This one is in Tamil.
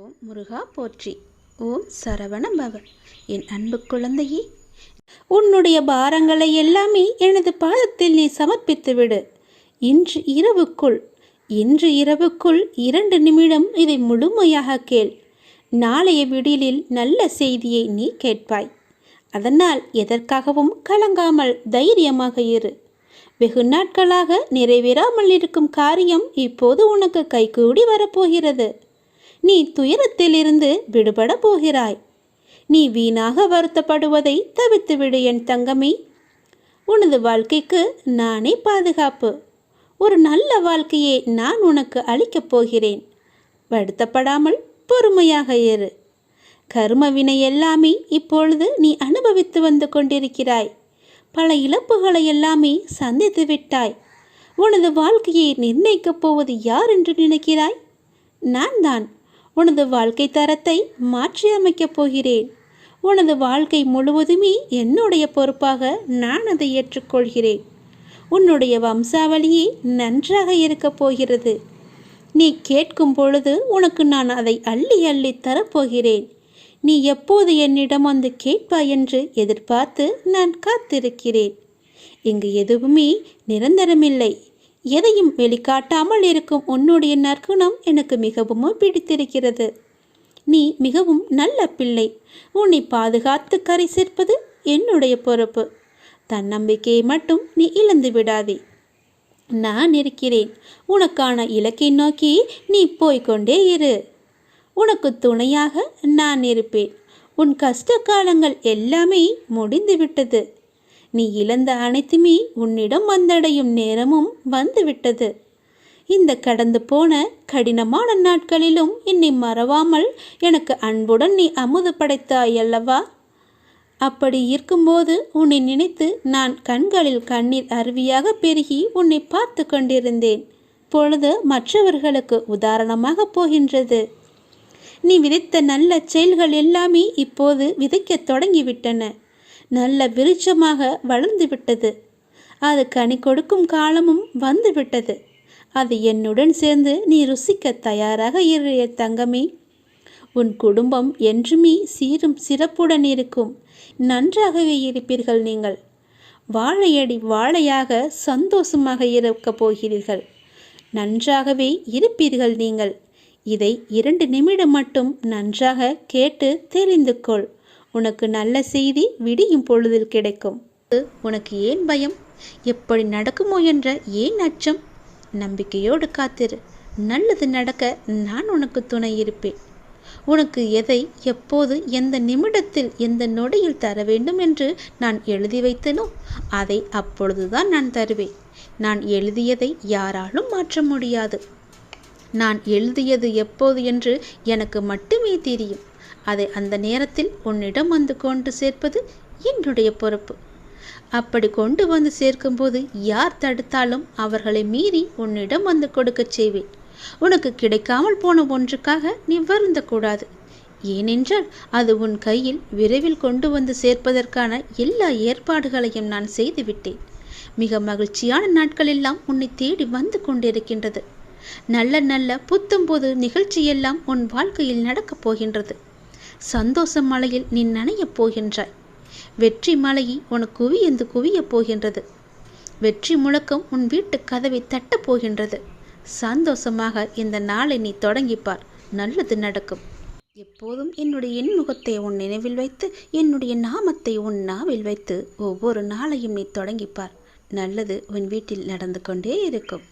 ஓம் முருகா போற்றி. ஓம் சரவண பவ. என் அன்பு குழந்தையே, உன்னுடைய பாரங்களை எல்லாமே எனது பாதத்தில் நீ சமர்ப்பித்து விடு. இன்று இரவுக்குள் 2 நிமிடம் இதை முழுமையாக கேள். நாளைய விடியலில் நல்ல செய்தியை நீ கேட்பாய். அதனால் எதற்காகவும் கலங்காமல் தைரியமாக இரு. வெகு நாட்களாக நிறைவேறாமல் இருக்கும் காரியம் இப்போது உனக்கு கைகூடி வரப்போகிறது. நீ துயரத்திலிருந்து விடுபட போகிறாய். நீ வீணாக வருத்தப்படுவதை தவிர்த்துவிடு என் தங்கமே. உனது வாழ்க்கைக்கு நானே பாதுகாப்பு. ஒரு நல்ல வாழ்க்கையை நான் உனக்கு அளிக்கப் போகிறேன். வருத்தப்படாமல் பொறுமையாக இரு. கர்ம வினை எல்லாமே இப்பொழுது நீ அனுபவித்து வந்து கொண்டிருக்கிறாய். பல இழப்புகளை எல்லாமே சந்தித்து விட்டாய். உனது வாழ்க்கையை நிர்ணயிக்கப் போவது யார் என்று நினைக்கிறாய்? நான் தான். உனது வாழ்க்கை தரத்தை மாற்றி அமைக்கப் போகிறேன். உனது வாழ்க்கை முழுவதுமே என்னுடைய பொறுப்பாக நான் அதை ஏற்றுக்கொள்கிறேன். உன்னுடைய வம்சாவளியே நன்றாக இருக்கப் போகிறது. நீ கேட்கும் பொழுது உனக்கு நான் அதை அள்ளி அள்ளி தரப்போகிறேன். நீ எப்போது என்னிடம் வந்து கேட்பாய் என்று எதிர்பார்த்து நான் காத்திருக்கிறேன். இங்கு எதுவுமே நிரந்தரமில்லை. எதையும் வெளிக்காட்டாமல் இருக்கும் உன்னுடைய நற்குணம் எனக்கு மிகவும் பிடித்திருக்கிறது. நீ மிகவும் நல்ல பிள்ளை. உன்னை பாதுகாத்து கரை சேர்ப்பது என்னுடைய பொறுப்பு. தன்னம்பிக்கையை மட்டும் நீ இழந்து விடாதே. நான் இருக்கிறேன். உனக்கான இலக்கை நோக்கி நீ போய்கொண்டே இரு. உனக்கு துணையாக நான் இருப்பேன். உன் கஷ்ட காலங்கள் எல்லாமே முடிந்துவிட்டது. நீ இழந்த அனைத்துமே உன்னிடம் வந்தடையும் நேரமும் வந்துவிட்டது. இந்த கடந்து போன கடினமான நாட்களிலும் என்னை மறவாமல் எனக்கு அன்புடன் நீ அமுது படைத்தாய் அல்லவா? அப்படி இருக்கும்போது உன்னை நினைத்து நான் கண்களில் கண்ணீர் அருவியாக பெருகி உன்னை பார்த்து கொண்டிருந்தேன். பொழுது மற்றவர்களுக்கு உதாரணமாக போகின்றது. நீ விதைத்த நல்ல செயல்கள் எல்லாமே இப்போது விதைக்க தொடங்கிவிட்டன. நல்ல விருட்சமாக வளர்ந்து விட்டது. அது கனி கொடுக்கும் காலமும் வந்துவிட்டது. அது என்னுடன் சேர்ந்து நீ ருசிக்க தயாராக இரு தங்கமே. உன் குடும்பம் என்றுமே சீரும் சிறப்புடன் இருக்கும். நன்றாகவே இருப்பீர்கள். நீங்கள் வாழையடி வாழையாக சந்தோஷமாக இருக்கப் போகிறீர்கள். நன்றாகவே இருப்பீர்கள் நீங்கள். இதை 2 நிமிடம் மட்டும் நன்றாக கேட்டு தெரிந்து கொள். உனக்கு நல்ல செய்தி விடியும் பொழுதில் கிடைக்கும். உனக்கு ஏன் பயம்? எப்படி நடக்குமோ என்ற ஏன் அச்சம்? நம்பிக்கையோடு காத்திரு. நல்லது நடக்க நான் உனக்கு துணை இருப்பேன். உனக்கு எதை எப்போது எந்த நிமிடத்தில் எந்த நொடியில் தர வேண்டும் என்று நான் எழுதி வைத்தனோ அதை அப்பொழுதுதான் நான் தருவேன். நான் எழுதியதை யாராலும் மாற்ற முடியாது. நான் எழுதியது எப்போது என்று எனக்கு மட்டுமே தெரியும். அதை அந்த நேரத்தில் உன்னிடம் வந்து கொண்டு சேர்ப்பது என்னுடைய பொறுப்பு. அப்படி கொண்டு வந்து சேர்க்கும்போது யார் தடுத்தாலும் அவர்களை மீறி உன்னிடம் வந்து கொடுக்கச் செய்வேன். உனக்கு கிடைக்காமல் போன ஒன்றுக்காக நீ வருந்தக்கூடாது. ஏனென்றால் அது உன் கையில் விரைவில் கொண்டு வந்து சேர்ப்பதற்கான எல்லா ஏற்பாடுகளையும் நான் செய்துவிட்டேன். மிக மகிழ்ச்சியான நாட்கள் எல்லாம் உன்னை தேடி வந்து கொண்டிருக்கின்றது. நல்ல நல்ல புத்தம்போது நிகழ்ச்சியெல்லாம் உன் வாழ்க்கையில் நடக்கப் போகின்றது. சந்தோஷ மலையில் நீ நனையப் போகின்றாய். வெற்றி மலையை உனக்கு குவியந்து குவியப் போகின்றது. வெற்றி முழக்கம் உன் வீட்டு கதவை தட்டப் போகின்றது. சந்தோஷமாக இந்த நாளை நீ தொடங்கிப்பார். நல்லது நடக்கும். எப்போதும் என்னுடைய இன்முகத்தை உன் நினைவில் வைத்து என்னுடைய நாமத்தை உன் நாவில் வைத்து ஒவ்வொரு நாளையும் நீ தொடங்கிப்பார். நல்லது உன் வீட்டில் நடந்து கொண்டே இருக்கும்.